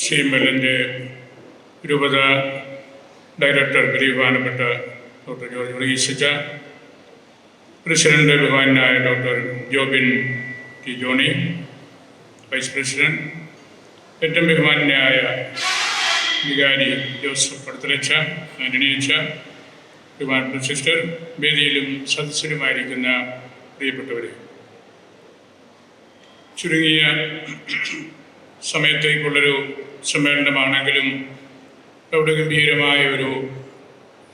CMLൻ്റെ രൂപത ഡയറക്ടർ ബഹുമാനപ്പെട്ട doctor George Varghese, president ബഹുമാനായ doctor Jobin T Johny, vice president ഏറ്റവും ബഹുമാനായ വികാരി ജോസഫ് പടുത്തലച്ച, ആന്റണിയച്ച, ബഹുമാനപ്പെട്ട സിസ്റ്റർ, വേദിയിലും സദസ്സിലുമായിരിക്കുന്ന പ്രിയപ്പെട്ടവരെ, ചുരുങ്ങിയ സമയത്തേക്കുള്ളൊരു സമ്മേളനമാണെങ്കിലും അവിടെ ഗംഭീരമായ ഒരു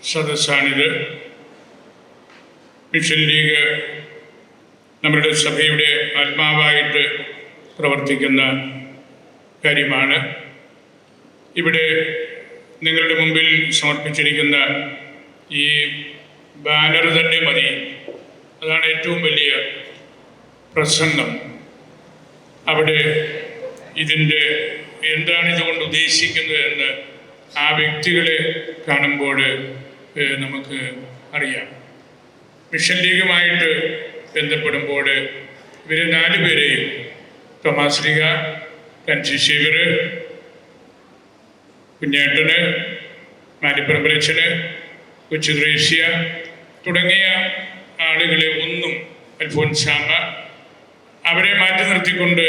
സദസ്സാണിത്. മിഷൻ ലീഗ് നമ്മുടെ സഭയുടെ ആത്മാവായിട്ട് പ്രവർത്തിക്കുന്ന കാര്യമാണ്. ഇവിടെ നിങ്ങളുടെ മുമ്പിൽ സമർപ്പിച്ചിരിക്കുന്ന ഈ ബാനർ തന്നെ മതി, അതാണ് ഏറ്റവും വലിയ പ്രസംഗം. അവിടെ ഇതിൻ്റെ എന്താണ് ഇതുകൊണ്ട് ഉദ്ദേശിക്കുന്നത് എന്ന് ആ വ്യക്തികളെ കാണുമ്പോൾ നമുക്ക് അറിയാം. മിഷൻ ലീഗുമായിട്ട് ബന്ധപ്പെടുമ്പോൾ ഇവരെ 4 പേരെയും തോമാസ് ലീഗ, ഫ്രാൻസിസ് സേവ്യർ, കുഞ്ഞേട്ടന്, മാലിപ്പറമ്പലച്ചന്, കൊച്ചു ത്രേസ്യ തുടങ്ങിയ ആളുകളെ ഒന്നും, അൽഫോൻസാമ്മ, അവരെ മാറ്റി നിർത്തിക്കൊണ്ട്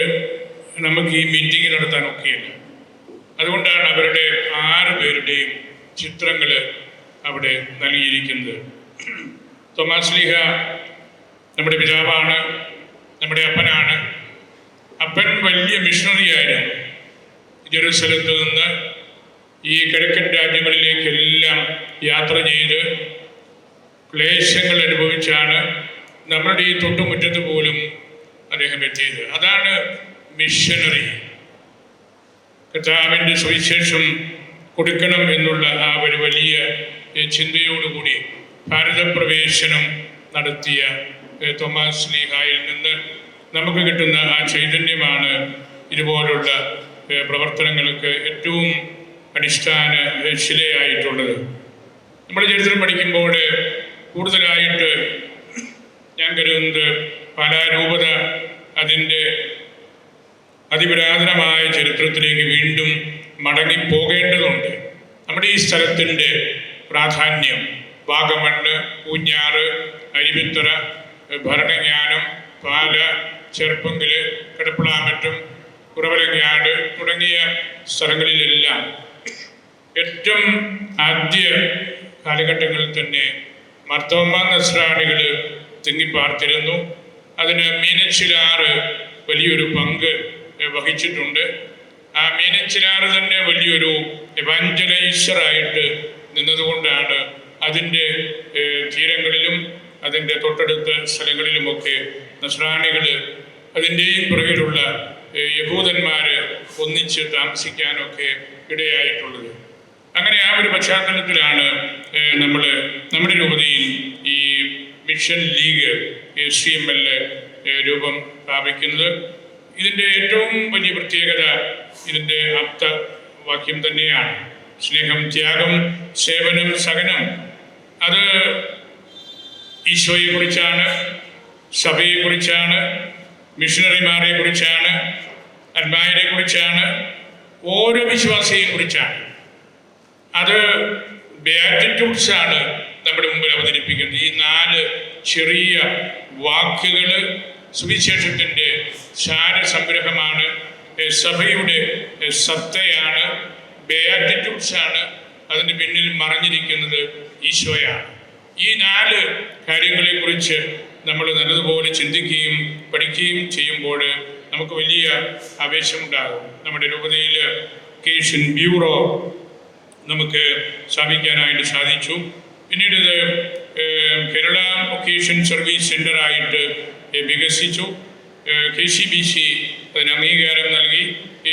നമുക്ക് ഈ മീറ്റിംഗ് നടത്താൻ ഒക്കെയില്ല. അതുകൊണ്ടാണ് അവരുടെ 6 പേരുടെയും ചിത്രങ്ങൾ അവിടെ നൽകിയിരിക്കുന്നത്. തോമാസ് ലീഗ നമ്മുടെ പിതാവാണ്, നമ്മുടെ അപ്പനാണ്. അപ്പൻ വലിയ മിഷണറിയായിരുന്നു. ജെറുസലത്ത് നിന്ന് ഈ കിഴക്കൻ രാജ്യങ്ങളിലേക്കെല്ലാം യാത്ര ചെയ്ത് ക്ലേശങ്ങൾ അനുഭവിച്ചാണ് നമ്മുടെ ഈ തൊട്ടുമുറ്റത്ത് പോലും അദ്ദേഹം എത്തിയത്. അതാണ് മിഷനറി. കർത്താവിൻ്റെ സുവിശേഷം കൊടുക്കണം എന്നുള്ള ആ ഒരു വലിയ ചിന്തയോടുകൂടി ഭാരതപ്രവേശനം നടത്തിയ തോമാസ് ലീഹായിൽ നിന്ന് നമുക്ക് കിട്ടുന്ന ആ ചൈതന്യമാണ് ഇതുപോലുള്ള പ്രവർത്തനങ്ങൾക്ക് ഏറ്റവും അടിസ്ഥാന ശിലയായിട്ടുള്ളത്. നമ്മുടെ ചരിത്രം പഠിക്കുമ്പോൾ കൂടുതലായിട്ട് ഞാൻ കരുതുന്നത് പാലാരൂപത അതിൻ്റെ അതിപുരാതനമായ ചരിത്രത്തിലേക്ക് വീണ്ടും മടങ്ങിപ്പോകേണ്ടതുണ്ട്. നമ്മുടെ ഈ സ്ഥലത്തിൻ്റെ പ്രാധാന്യം വാഗമണ്ണ്, പൂഞ്ഞാറ്, അരുവിത്തറ, ഭരണങ്ങാനം, പാല, ചെറുപ്പങ്കൽ, കടപ്പളാമറ്റം, കുറവലങ്ങാട് തുടങ്ങിയ സ്ഥലങ്ങളിലെല്ലാം ഏറ്റവും ആദ്യ കാലഘട്ടങ്ങളിൽ തന്നെ മാർത്തോമാ നസ്രാണികൾ തിങ്ങിപ്പാർത്തിരുന്നു. അതിന് മീനച്ചിലാറ് വലിയൊരു പങ്ക് വഹിച്ചിട്ടുണ്ട്. ആ മീനച്ചിലാറ് തന്നെ വലിയൊരു എവാഞ്ചലൈസറായിട്ട് നിന്നതുകൊണ്ടാണ് അതിൻ്റെ തീരങ്ങളിലും അതിൻ്റെ തൊട്ടടുത്ത സ്ഥലങ്ങളിലുമൊക്കെ നസ്രാണികൾ അതിൻ്റെയും പുറകിലുള്ള യഹൂദന്മാർ ഒന്നിച്ച് താമസിക്കാനൊക്കെ ഇടയായിട്ടുള്ളത്. അങ്ങനെ ആ ഒരു പശ്ചാത്തലത്തിലാണ് നമ്മുടെ രൂപതയിൽ ഈ മിഷൻ ലീഗ് CML രൂപം പ്രാപിക്കുന്നത്. ഇതിൻ്റെ ഏറ്റവും വലിയ പ്രത്യേകത ഇതിൻ്റെ ആപ്തവാക്യം തന്നെയാണ്. സ്നേഹം, ത്യാഗം, സേവനം, സഹനം. അത് ഈശോയെക്കുറിച്ചാണ്, സഭയെക്കുറിച്ചാണ്, മിഷണറിമാരെ കുറിച്ചാണ്, അൽമായരെ കുറിച്ചാണ്, ഓരോ വിശ്വാസിയെയും കുറിച്ചാണ്. അത് ബെയാറ്റിറ്റ്യൂഡ്സാണ് നമ്മുടെ മുമ്പിൽ അവതരിപ്പിക്കുന്നത്. ഈ 4 ചെറിയ വാക്കുകൾ സുവിശേഷത്തിൻ്റെ സാരസംഗ്രഹമാണ്, സഭയുടെ സത്തയാണ്, ബെയാറ്റിറ്റ്യൂഡ്സാണ്. അതിന് പിന്നിൽ മറഞ്ഞിരിക്കുന്നത് ഈശോയാണ്. ഈ 4 കാര്യങ്ങളെക്കുറിച്ച് നമ്മൾ നല്ലതുപോലെ ചിന്തിക്കുകയും പഠിക്കുകയും ചെയ്യുമ്പോൾ നമുക്ക് വലിയ ആവേശമുണ്ടാകും. നമ്മുടെ രൂപതയിൽ കേഷൻ ബ്യൂറോ നമുക്ക് സ്ഥാപിക്കാനായിട്ട് സാധിച്ചു. പിന്നീട് ഇത് കേരള വൊക്കേഷൻ സർവീസ് സെൻ്ററായിട്ട് വികസിച്ചു. KCBC അതിന് അംഗീകാരം നൽകി,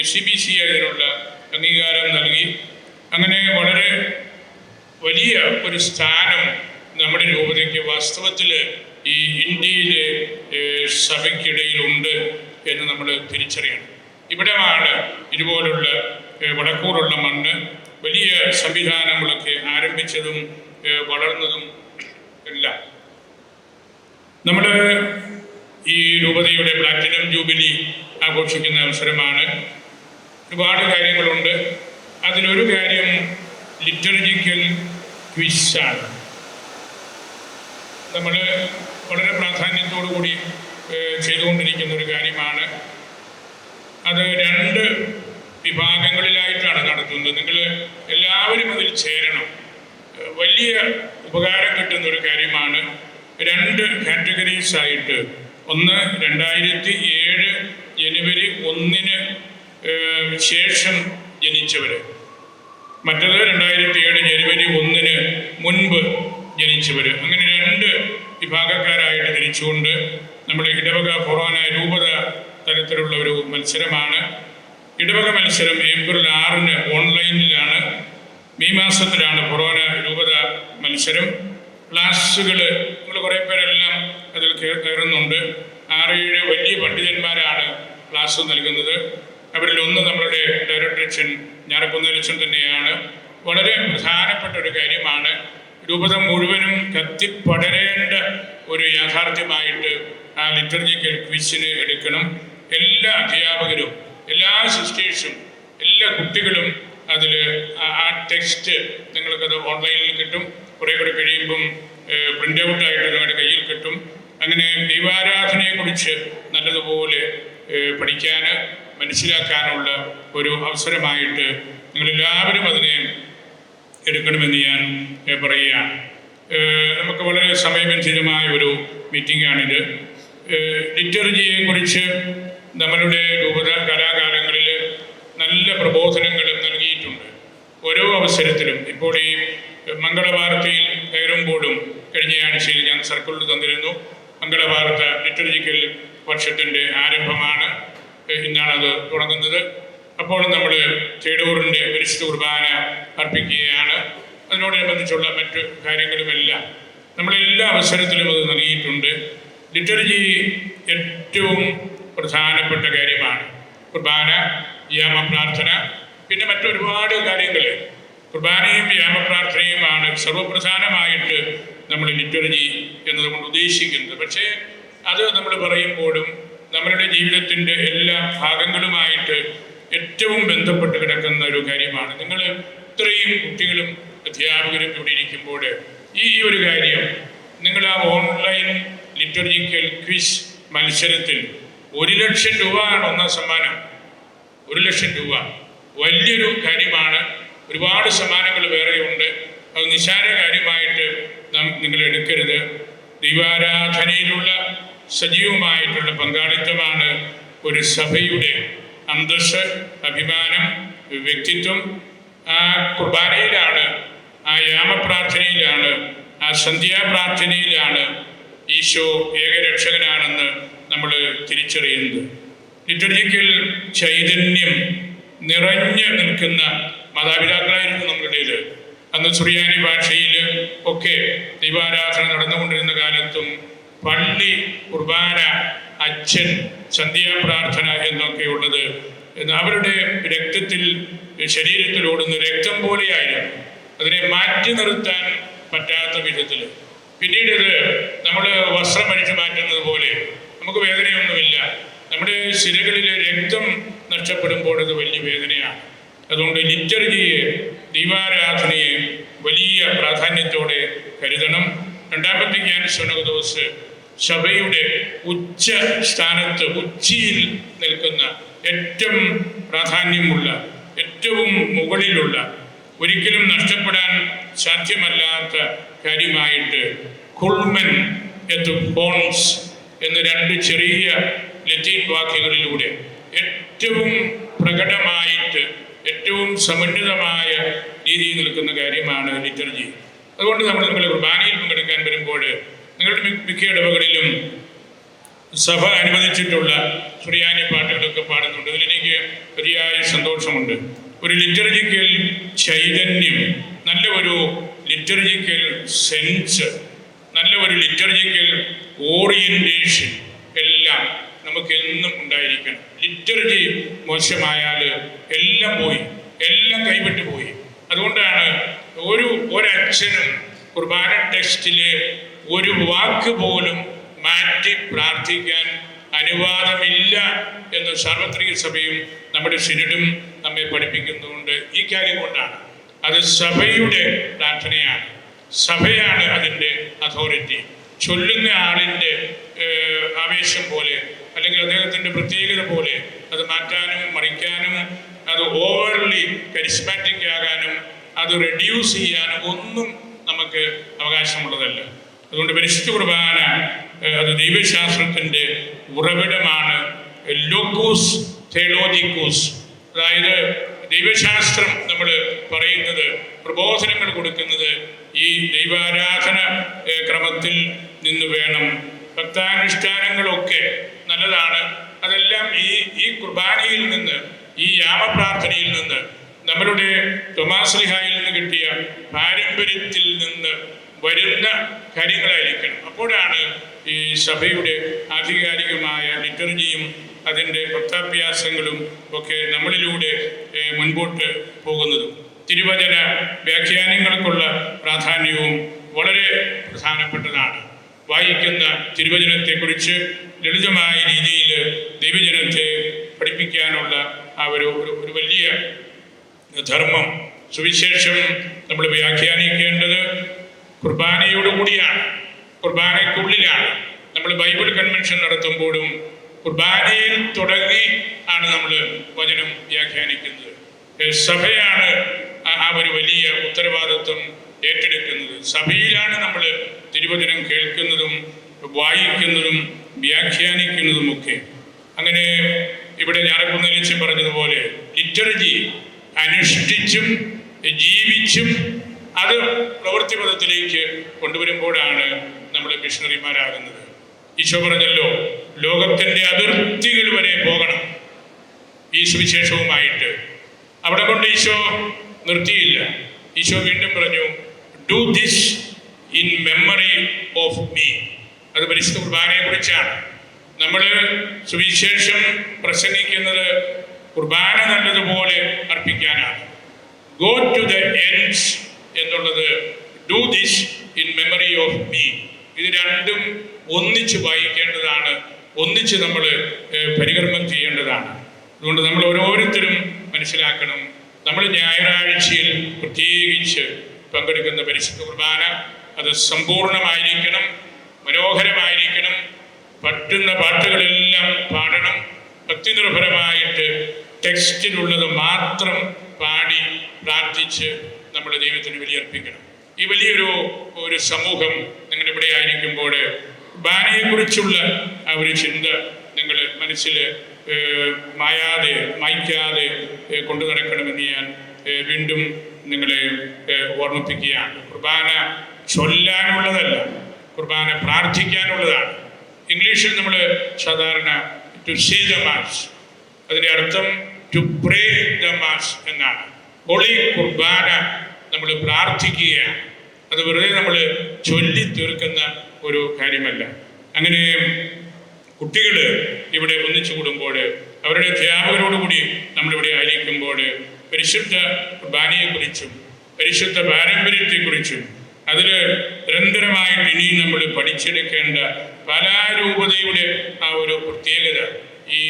SCBC അതിനുള്ള അംഗീകാരം നൽകി. അങ്ങനെ വളരെ വലിയ ഒരു സ്ഥാനം നമ്മുടെ രൂപതയ്ക്ക് വാസ്തവത്തിൽ ഈ ഇന്ത്യയിലെ സഭയ്ക്കിടയിലുണ്ട് എന്ന് നമ്മൾ തിരിച്ചറിയണം. ഇവിടെയാണ് ഇതുപോലുള്ള വടക്കൂറുള്ള മണ്ണ് വലിയ സംവിധാനങ്ങളൊക്കെ ആരംഭിച്ചതും വളർന്നതും എല്ലാം. നമ്മൾ ഈ രൂപതയുടെ പ്ലാറ്റിനം ജൂബിലി ആഘോഷിക്കുന്ന അവസരമാണ്. ഒരുപാട് കാര്യങ്ങളുണ്ട്. അതിലൊരു കാര്യം ലിറ്റർജിക്കൽ ക്വിസാണ്. നമ്മൾ വളരെ പ്രാധാന്യത്തോടു കൂടി ചെയ്തുകൊണ്ടിരിക്കുന്ന ഒരു കാര്യമാണ്. അത് 2 വിഭാഗങ്ങളിലായിട്ടാണ് നടത്തുന്നത്. നിങ്ങൾ എല്ലാവരും അതിൽ ചേരണം. വലിയ ഉപകാരം കിട്ടുന്ന ഒരു കാര്യമാണ്. 2 കാറ്റഗറീസ് ആയിട്ട്, ഒന്ന് 2007 ജനുവരി 1-ന് ശേഷം ജനിച്ചവർ, മറ്റത് 2007 ജനുവരി 1-ന് മുൻപ് ജനിച്ചവർ. അങ്ങനെ 2 വിഭാഗക്കാരായിട്ട് തിരിച്ചുകൊണ്ട് നമ്മുടെ ഇടവക ഫൊറോന രൂപത തലത്തിലുള്ള ഒരു മത്സരമാണ്. ഇടവക മത്സരം ഏപ്രിൽ 6-ന് ഓൺലൈനിലാണ്. മെയ് മാസത്തിലാണ് ഫൊറോന രൂപത മത്സരം. ക്ലാസ്സുകൾ നിങ്ങൾ കുറേ പേരെല്ലാം അതിൽ കയറുന്നുണ്ട്. 6-7 വലിയ പണ്ഡിതന്മാരാണ് ക്ലാസ് നൽകുന്നത്. അവരിലൊന്ന് നമ്മളുടെ ഡയറക്ടർ അച്ഛൻ ഞാറക്കുന്നേലച്ഛൻ തന്നെയാണ്. വളരെ പ്രധാനപ്പെട്ട ഒരു കാര്യമാണ്. രൂപത മുഴുവനും കത്തിപ്പടരേണ്ട ഒരു യാഥാർത്ഥ്യമായിട്ട് ആ ലിറ്റർജിക്കൽ ക്വിസിന് എടുക്കണം. എല്ലാ അധ്യാപകരും, എല്ലാ സിസ്റ്റേഴ്സും, എല്ലാ കുട്ടികളും അതിൽ ആ ടെക്സ്റ്റ് നിങ്ങൾക്കത് ഓൺലൈനിൽ കിട്ടും. കുറേ കൂടെ കഴിയുമ്പം പ്രിൻ്റ് ഔട്ടായിട്ട് നിങ്ങളുടെ കയ്യിൽ കിട്ടും. അങ്ങനെ ദൈവാരാധനയെക്കുറിച്ച് നല്ലതുപോലെ പഠിക്കാൻ, മനസ്സിലാക്കാനുള്ള ഒരു അവസരമായിട്ട് നിങ്ങളെല്ലാവരും അതിനെ എടുക്കണമെന്ന് ഞാൻ പറയുകയാണ്. നമുക്ക് വളരെ സമയബന്ധിതമായ ഒരു മീറ്റിംഗാണിത്. ലിറ്റർജിയെക്കുറിച്ച് നമ്മളുടെ രൂപത കലാകാലങ്ങളിൽ നല്ല പ്രബോധനങ്ങളും നൽകിയിട്ടുണ്ട്. ഓരോ അവസരത്തിലും ഇപ്പോൾ ഈ മംഗളവാർത്തയിൽ കയറുമ്പോഴും കഴിഞ്ഞ ആഴ്ചയിൽ ഞാൻ സർക്കിളിൽ തന്നിരുന്നു. മംഗളവാർത്ത ലിറ്റർജിക്കൽ വർഷത്തിൻ്റെ ആരംഭമാണ്. ഇന്നാണത് തുടങ്ങുന്നത്. അപ്പോൾ നമ്മൾ ചേടൂറിൻ്റെ പരിശുദ്ധ കുർബാന അർപ്പിക്കുകയാണ്. അതിനോടനുബന്ധിച്ചുള്ള മറ്റു കാര്യങ്ങളുമെല്ലാം നമ്മളെല്ലാ അവസരത്തിലും അത് നൽകിയിട്ടുണ്ട്. ലിറ്റർജി ഏറ്റവും പ്രധാനപ്പെട്ട കാര്യമാണ്. കുർബാന, യാമപ്രാർത്ഥന, പിന്നെ മറ്റൊരുപാട് കാര്യങ്ങൾ. കുർബാനയും യാമപ്രാർത്ഥനയുമാണ് സർവപ്രധാനമായിട്ട് നമ്മൾ ലിറ്റർജി എന്നതുകൊണ്ട് ഉദ്ദേശിക്കുന്നത്. പക്ഷേ അത് നമ്മൾ പറയുമ്പോഴും നമ്മളുടെ ജീവിതത്തിൻ്റെ എല്ലാ ഭാഗങ്ങളുമായിട്ട് ഏറ്റവും ബന്ധപ്പെട്ട് കിടക്കുന്ന ഒരു കാര്യമാണ്. നിങ്ങൾ ഇത്രയും കുട്ടികളും അധ്യാപകരും ഇവിടെ ഇരിക്കുമ്പോൾ ഈ ഒരു കാര്യം നിങ്ങൾ ആ ഓൺലൈൻ ലിറ്റർജിക്കൽ ക്വിസ് മത്സരത്തിൽ 1,00,000 രൂപയാണ് ഒന്നാം സമ്മാനം. 1,00,000 രൂപ വലിയൊരു കാര്യമാണ്. ഒരുപാട് സമ്മാനങ്ങൾ വേറെയുണ്ട്. അത് നിസ്സാര കാര്യമായിട്ട് നിങ്ങൾ എടുക്കരുത്. ദൈവാരാധനയിലുള്ള സജീവമായിട്ടുള്ള പങ്കാളിത്തമാണ് ഒരു സഭയുടെ അന്തസ്സ്, അഭിമാനം, വ്യക്തിത്വം. ആ കുർബാനയിലാണ്, ആ യാമപ്രാർത്ഥനയിലാണ്, ആ സന്ധ്യാപ്രാർത്ഥനയിലാണ് ഈശോ ഏകരക്ഷകനാണെന്ന് നമ്മൾ തിരിച്ചറിയുന്നത്. ലിറ്റർജിക്കൽ ചൈതന്യം നിറഞ്ഞു നിൽക്കുന്ന മാതാപിതാക്കളായിരുന്നു നമ്മളുടേത്. അന്ന് സുറിയാനി ഭാഷയിൽ ഒക്കെ ദൈവാരാധന നടന്നുകൊണ്ടിരുന്ന കാലത്തും പള്ളി, കുർബാന, അച്ഛൻ, സന്ധ്യാപ്രാർത്ഥന എന്നൊക്കെയുള്ളത് അവരുടെ രക്തത്തിൽ, ശരീരത്തിൽ ഓടുന്ന രക്തം പോലെയായിരുന്നു. അതിനെ മാറ്റി നിർത്താൻ പറ്റാത്ത വിധത്തിൽ. പിന്നീട് ഇത് നമ്മൾ വസ്ത്രം അടിച്ചു മാറ്റുന്നത് പോലെ നമുക്ക് വേദനയൊന്നുമില്ല. നമ്മുടെ ശിരകളിലെ രക്തം നഷ്ടപ്പെടുമ്പോൾ അത് വലിയ വേദനയാണ്. അതുകൊണ്ട് ലിറ്റർജിയെ, ദൈവാരാധനയെ വലിയ പ്രാധാന്യത്തോടെ കരുതണം. രണ്ടാമത്തെ ജ്ഞാനസ്വനകദോസ് സഭയുടെ ഉച്ച സ്ഥാനത്ത്, ഉച്ചിയിൽ നിൽക്കുന്ന, ഏറ്റവും പ്രാധാന്യമുള്ള, ഏറ്റവും മുകളിലുള്ള, ഒരിക്കലും നഷ്ടപ്പെടാൻ സാധ്യമല്ലാത്ത കാര്യമായിട്ട് കുൾമൻ എത്ത് ഫോൺസ് എന്ന 2 ചെറിയ ലത്തീൻ വാക്യങ്ങളിലൂടെ ഏറ്റവും പ്രകടമായിട്ട്, ഏറ്റവും സമന്വിതമായ രീതിയിൽ നിൽക്കുന്ന കാര്യമാണ് ലിറ്റർജി. അതുകൊണ്ട് നിങ്ങൾ കുർബാനയിൽ പങ്കെടുക്കാൻ വരുമ്പോൾ നിങ്ങളുടെ മിക്ക ഇടവകളിലും സഭ അനുവദിച്ചിട്ടുള്ള സുറിയാനി പാട്ടുകളൊക്കെ പാടുന്നുണ്ട്. അതിലെനിക്ക് വലിയായ സന്തോഷമുണ്ട്. ഒരു ലിറ്റർജിക്കൽ ചൈതന്യം, നല്ല ഒരു ലിറ്റർജിക്കൽ സെൻസ്, നല്ല ഒരു ലിറ്റർജിക്കൽ ഓറിയന്റേഷൻ എല്ലാം നമുക്ക് എന്നും ഉണ്ടായിരിക്കണം. ലിറ്റർജി മോശമായാൽ എല്ലാം പോയി, എല്ലാം കൈവിട്ടു പോയി. അതുകൊണ്ടാണ് ഒരച്ഛനും കുർബാന ടെക്സ്റ്റിലെ ഒരു വാക്ക് പോലും മാറ്റി പ്രാർത്ഥിക്കാൻ അനുവാദമില്ല എന്ന് സാർവത്രിക സഭയും നമ്മുടെ സിനഡും നമ്മെ പഠിപ്പിക്കുന്നുണ്ട്. ഈ കാര്യം കൊണ്ടാണ് അത് സഭയുടെ പ്രാർത്ഥനയാണ്, സഭയാണ് അതിൻ്റെ അതോറിറ്റി. ചൊല്ലുന്ന ആളിൻ്റെ ആവേശം പോലെ അല്ലെങ്കിൽ അദ്ദേഹത്തിൻ്റെ പ്രത്യേകത പോലെ അത് മാറ്റാനും മറിക്കാനും അത് ഓവർലി കരിസ്മാറ്റിക് ആകാനും അത് റെഡ്യൂസ് ചെയ്യാനും ഒന്നും നമുക്ക് അവകാശമുള്ളതല്ല. അതുകൊണ്ട് പരിശുദ്ധ കുർബാന അത് ദൈവശാസ്ത്രത്തിൻ്റെ ഉറവിടമാണ്. ലോക്കോസ് തെയോളജിക്കോസ്, അതായത് ദൈവശാസ്ത്രം നമ്മൾ പറയുന്നത്, പ്രബോധനങ്ങൾ കൊടുക്കുന്നത് ഈ ദൈവാരാധന ക്രമത്തിൽ നിന്ന് വേണം. ഭക്താനുഷ്ഠാനങ്ങളൊക്കെ നല്ലതാണ്, അതെല്ലാം ഈ കുർബാനയിൽ നിന്ന്, ഈ യാമപ്രാർത്ഥനയിൽ നിന്ന്, നമ്മളുടെ തോമാശ്ലീഹായിൽ നിന്ന് കിട്ടിയ പാരമ്പര്യത്തിൽ നിന്ന് വരുന്ന കാര്യങ്ങളായിരിക്കണം. അപ്പോഴാണ് ഈ സഭയുടെ ആധികാരികമായ ലിറ്റർജിയും അതിൻ്റെ ഭക്താഭ്യാസങ്ങളും ഒക്കെ നമ്മളിലൂടെ മുൻപോട്ട് പോകുന്നതും. തിരുവചന വ്യാഖ്യാനങ്ങൾക്കുള്ള പ്രാധാന്യവും വളരെ പ്രധാനപ്പെട്ടതാണ്. വായിക്കുന്ന തിരുവചനത്തെക്കുറിച്ച് ലളിതമായ രീതിയിൽ ദൈവജനത്തെ പഠിപ്പിക്കാനുള്ള ആ ഒരു വലിയ ധർമ്മം, സുവിശേഷം നമ്മൾ വ്യാഖ്യാനിക്കേണ്ടത് കുർബാനയോടുകൂടിയാണ്, കുർബാനയ്ക്കുള്ളിലാണ്. നമ്മൾ ബൈബിൾ കൺവെൻഷൻ നടത്തുമ്പോഴും കുർബാനയിൽ തുടങ്ങി ആണ് നമ്മൾ വചനം വ്യാഖ്യാനിക്കുന്നത്. സഭയാണ് ആ ഒരു വലിയ ഉത്തരവാദിത്വം ഏറ്റെടുക്കുന്നത്. സഭയിലാണ് നമ്മൾ തിരുവചനം കേൾക്കുന്നതും വായിക്കുന്നതും വ്യാഖ്യാനിക്കുന്നതുമൊക്കെ. അങ്ങനെ ഇവിടെ ഞാറക്കുന്നലിച്ചൻ പറഞ്ഞതുപോലെ ലിറ്റർജി അനുഷ്ഠിച്ചും ജീവിച്ചും അത് പ്രവൃത്തിപഥത്തിലേക്ക് കൊണ്ടുവരുമ്പോഴാണ് നമ്മൾ മിഷണറിമാരാകുന്നത്. ഈശോ പറഞ്ഞല്ലോ, ലോകത്തിൻ്റെ അതിർത്തികൾ വരെ പോകണം ഈ സുവിശേഷവുമായിട്ട്. അവിടെ കൊണ്ട് ഈശോ നിർത്തിയില്ല. ഈശോ വീണ്ടും പറഞ്ഞു, do this in memory of me. അത് പരിശുദ്ധ കുർബാനയെ കുറിച്ചാണ്. നമ്മൾ സുവിശേഷം പ്രസംഗിക്കുന്നത് കുർബാന നല്ലതുപോലെ അർപ്പിക്കാനാണ്. ഗോ ടു ദ എൻഡ്സ് എന്നുള്ളത് do this in memory of me. ഇത് രണ്ടും ഒന്നിച്ച് വായിക്കേണ്ടതാണ്, ഒന്നിച്ച് നമ്മൾ പരികർമ്മം ചെയ്യേണ്ടതാണ്. അതുകൊണ്ട് നമ്മൾ ഓരോരുത്തരും മനസ്സിലാക്കണം, നമ്മൾ ഞായറാഴ്ചയിൽ പ്രത്യേകിച്ച് പങ്കെടുക്കുന്ന പരിശുദ്ധ കുർബാന അത് സമ്പൂർണമായിരിക്കണം, മനോഹരമായിരിക്കണം, പറ്റുന്ന പാട്ടുകളെല്ലാം പാടണം, ഭക്തിനിർഭരമായിട്ട് ടെക്സ്റ്റിലുള്ളത് മാത്രം പാടി പ്രാർത്ഥിച്ച് നമ്മുടെ ദൈവത്തിന് ബലിയർപ്പിക്കണം. ഈ വലിയൊരു സമൂഹം നിങ്ങളിവിടെ ആയിരിക്കുമ്പോൾ കുർബാനയെക്കുറിച്ചുള്ള ആ ഒരു ചിന്ത നിങ്ങൾ മനസ്സിൽ മായ്ക്കാതെ കൊണ്ടു നടക്കണമെന്ന് ഞാൻ വീണ്ടും നിങ്ങളെ ഓർമ്മിപ്പിക്കുകയാണ്. കുർബാന ചൊല്ലാനുള്ളതല്ല, കുർബാന പ്രാർത്ഥിക്കാനുള്ളതാണ്. ഇംഗ്ലീഷിൽ നമ്മൾ സാധാരണ ടു സേ ദ മാസ്, അതിൻ്റെ അർത്ഥം ടു പ്രേ ദ മാസ് എന്നാണ്. ഹോളി കുർബാന നമ്മൾ പ്രാർത്ഥിക്കുകയാണ്, അത് വെറുതെ നമ്മൾ ചൊല്ലി തീർക്കുന്ന ഒരു കാര്യമല്ല. അങ്ങനെ കുട്ടികൾ ഇവിടെ ഒന്നിച്ചു കൂടുമ്പോൾ, അവരുടെ അധ്യാപകരോടുകൂടി നമ്മളിവിടെ ആയിരിക്കുമ്പോൾ പരിശുദ്ധ കുർബാനയെക്കുറിച്ചും പരിശുദ്ധ പാരമ്പര്യത്തെക്കുറിച്ചും അതിൽ നിരന്തരമായിട്ട് ഇനിയും നമ്മൾ പഠിച്ചെടുക്കേണ്ട പാലാരൂപതയുടെ ആ ഒരു പ്രത്യേകത, ഈ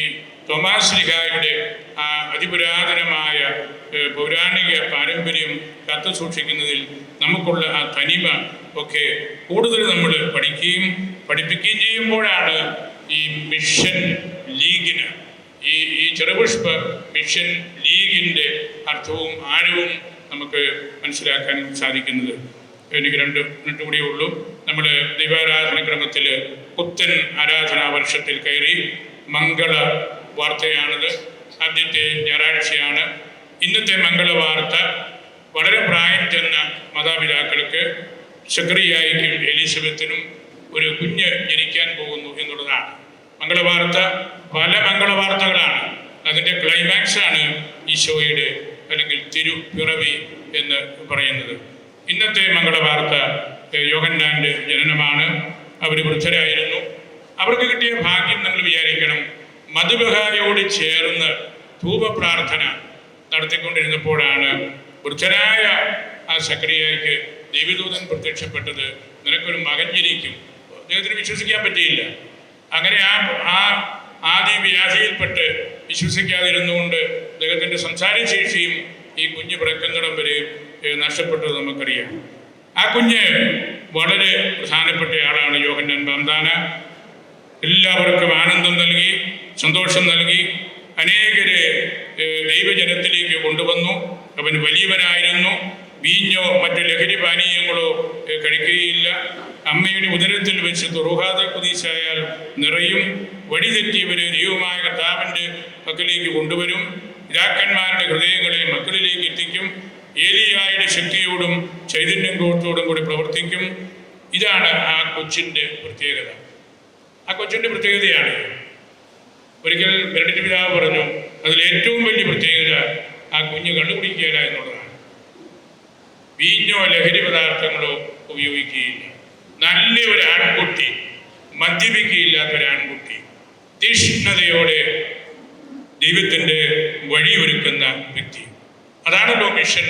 തോമാശ്ലീഹായുടെ ആ അതിപുരാതനമായ പൗരാണിക പാരമ്പര്യം കാത്തു സൂക്ഷിക്കുന്നതിൽ നമുക്കുള്ള ആ തനിമ ഒക്കെ കൂടുതൽ നമ്മൾ പഠിപ്പിക്കുകയും ചെയ്യുമ്പോഴാണ് ഈ മിഷൻ ലീഗിന്, ഈ ചെറുപുഷ്പ മിഷൻ ലീഗിൻ്റെ അർത്ഥവും ആഴവും നമുക്ക് മനസ്സിലാക്കാൻ സാധിക്കുന്നത്. എനിക്ക് 2 മിനിറ്റ് കൂടിയേ ഉള്ളൂ. നമ്മൾ ദൈവാരാധന ക്രമത്തിൽ പുത്തൻ ആരാധനാ വർഷത്തിൽ കയറി. മംഗള വാർത്തയാണത്. ആദ്യത്തെ ഞായറാഴ്ചയാണ്. ഇന്നത്തെ മംഗളവാർത്ത വളരെ പ്രായം ചെന്ന മാതാപിതാക്കൾക്ക് സക്കറിയായ്ക്കും എലിസബത്തിനും ഒരു കുഞ്ഞ് ജനിക്കാൻ പോകുന്നു എന്നുള്ളതാണ്. മംഗളവാർത്ത പല മംഗളവാർത്തകളാണ്. അതിൻ്റെ ക്ലൈമാക്സാണ് ഈശോയുടെ അല്ലെങ്കിൽ തിരുപ്പിറവി എന്ന് പറയുന്നത്. ഇന്നത്തെ മംഗളവാർത്ത യോഹന്നാൻ്റെ ജനനമാണ്. അവർ വൃദ്ധരായിരുന്നു. അവർക്ക് കിട്ടിയ ഭാഗ്യം നിങ്ങൾ വിചാരിക്കണം. മധുബഹായോട് ചേർന്ന് ധൂപപ്രാർത്ഥന നടത്തിക്കൊണ്ടിരുന്നപ്പോഴാണ് വൃദ്ധരായ ആ സക്കറിയായ്ക്ക് ദൈവദൂതൻ പ്രത്യക്ഷപ്പെട്ടത്. നിനക്കൊരു മകൻ ജനിക്കും. അദ്ദേഹത്തിന് വിശ്വസിക്കാൻ പറ്റിയില്ല. അങ്ങനെ ആ ആദ്യ വ്യാധിയിൽപ്പെട്ട് വിശ്വസിക്കാതിരുന്നുകൊണ്ട് അദ്ദേഹത്തിൻ്റെ സംസാരശേഷിയും ഈ കുഞ്ഞ് പിറക്കുന്നിടം വരെ നഷ്ടപ്പെട്ടത് നമുക്കറിയാം. ആ കുഞ്ഞ് വളരെ പ്രധാനപ്പെട്ട ആളാണ് യോഹന്നാൻ മാംദാന. എല്ലാവർക്കും ആനന്ദം നൽകി, സന്തോഷം നൽകി, അനേകരെ ദൈവജനത്തിലേക്ക് കൊണ്ടുവന്നു. അവൻ വലിയവനായിരുന്നു. വീഞ്ഞോ മറ്റു ലഹരി പാനീയങ്ങളോ കഴിക്കുകയില്ല. അമ്മയുടെ ഉദരത്തിൽ വെച്ച് തുറുഹാദ കുദീശായാൽ നിറയും. വഴിതെറ്റിയവരെ ദൈവമായ കർത്താവിൻ്റെ പക്കലേക്ക് കൊണ്ടുവരും. പിതാക്കന്മാരുടെ ഹൃദയങ്ങളെ മക്കളിലേക്ക് എത്തിക്കും. ഏലിയായുടെ ശക്തിയോടും ചൈതന്യം കോട്ടോടും കൂടി പ്രവർത്തിക്കും. ഇതാണ് ആ കൊച്ചിൻ്റെ പ്രത്യേകത. ആ കൊച്ചിൻ്റെ പ്രത്യേകതയാണ്. ഒരിക്കൽ ബെനഡിക്ട് പിതാവ് പറഞ്ഞു, അതിലേറ്റവും വലിയ പ്രത്യേകത ആ കുഞ്ഞ് കണ്ടുപിടിക്കുകയില്ല എന്നുള്ളതാണ്. വീഞ്ഞോ ലഹരി പദാർത്ഥങ്ങളോ ഉപയോഗിക്കുകയില്ല. നല്ല ഒരു ആൺകുട്ടി, മദ്യപിക്കുകയില്ലാത്തൊരാൺകുട്ടി, തീഷ്ണതയോടെ ദൈവത്തിൻ്റെ വഴിയൊരുക്കുന്ന വ്യക്തി. അതാണല്ലോ മിഷൻ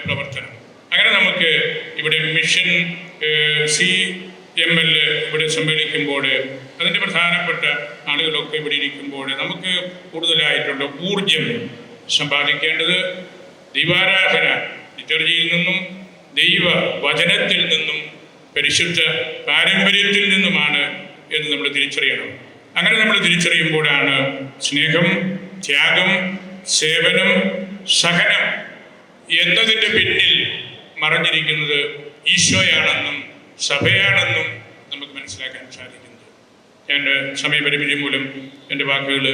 പ്രവർത്തനം. അങ്ങനെ നമുക്ക് ഇവിടെ മിഷൻ CML ഇവിടെ സമ്മേളിക്കുമ്പോൾ, അതിൻ്റെ പ്രധാനപ്പെട്ട ആളുകളൊക്കെ ഇവിടെ ഇരിക്കുമ്പോൾ നമുക്ക് കൂടുതലായിട്ടുള്ള ഊർജം സമ്പാദിക്കേണ്ടത് ദൈവാരാധന ലിറ്റർജിയിൽ നിന്നും ദൈവ വചനത്തിൽ നിന്നും പരിശുദ്ധ പാരമ്പര്യത്തിൽ നിന്നുമാണ് എന്ന് നമ്മൾ തിരിച്ചറിയണം. അങ്ങനെ നമ്മൾ തിരിച്ചറിയുമ്പോഴാണ് സ്നേഹം, ത്യാഗം, സേവനം, സഹനം എന്നതിൻ്റെ പിന്നിൽ മറഞ്ഞിരിക്കുന്നത് ഈശോയാണെന്നും സഭയാണെന്നും നമുക്ക് മനസ്സിലാക്കാൻ സാധിക്കുന്നത്. ഞാൻ സമയപരിമിതി മൂലം എൻ്റെ വാക്കുകൾ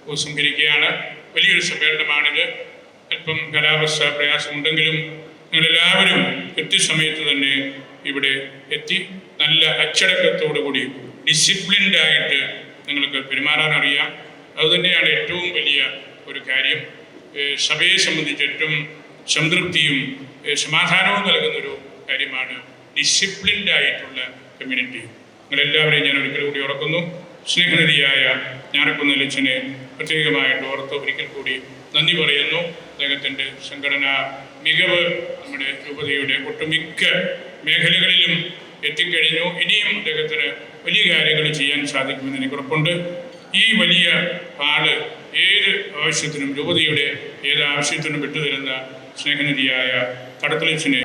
ഉപസംഹരിക്കുകയാണ്. വലിയൊരു സമ്മേളനമാണിത്. അല്പം കാലാവസ്ഥ പ്രയാസമുണ്ടെങ്കിലും നിങ്ങളെല്ലാവരും കൃത്യസമയത്ത് തന്നെ ഇവിടെ എത്തി നല്ല അച്ചടക്കത്തോടു കൂടി ഡിസിപ്ലിൻഡായിട്ട് നിങ്ങൾക്ക് പെരുമാറാൻ അറിയാം. അതുതന്നെയാണ് ഏറ്റവും വലിയ ഒരു കാര്യം. സഭയെ സംബന്ധിച്ച് ഏറ്റവും സംതൃപ്തിയും സമാധാനവും നൽകുന്നൊരു കാര്യമാണ് ഡിസിപ്ലിൻഡായിട്ടുള്ള കമ്മ്യൂണിറ്റി. നിങ്ങളെല്ലാവരെയും ഞാൻ ഒരിക്കൽ കൂടി ഓർക്കുന്നു. സ്നേഹനിധിയായ ഞാറക്കുന്നലച്ചനെ പ്രത്യേകമായിട്ട് ഓർത്ത് ഒരിക്കൽ കൂടി നന്ദി പറയുന്നു. അദ്ദേഹത്തിൻ്റെ സംഘടനാ മികവ് നമ്മുടെ രൂപതയുടെ ഒട്ടുമിക്ക മേഖലകളിലും എത്തിക്കഴിഞ്ഞു. ഇനിയും അദ്ദേഹത്തിന് വലിയ കാര്യങ്ങൾ ചെയ്യാൻ സാധിക്കുമെന്ന് എനിക്ക് ഉറപ്പുണ്ട്. ഈ വലിയ ആള് ഏത് ആവശ്യത്തിനും രൂപതയുടെ ഏത് ആവശ്യത്തിനും വിട്ടുതരുന്ന സ്നേഹനിധിയായ കടത്തലച്ചനെ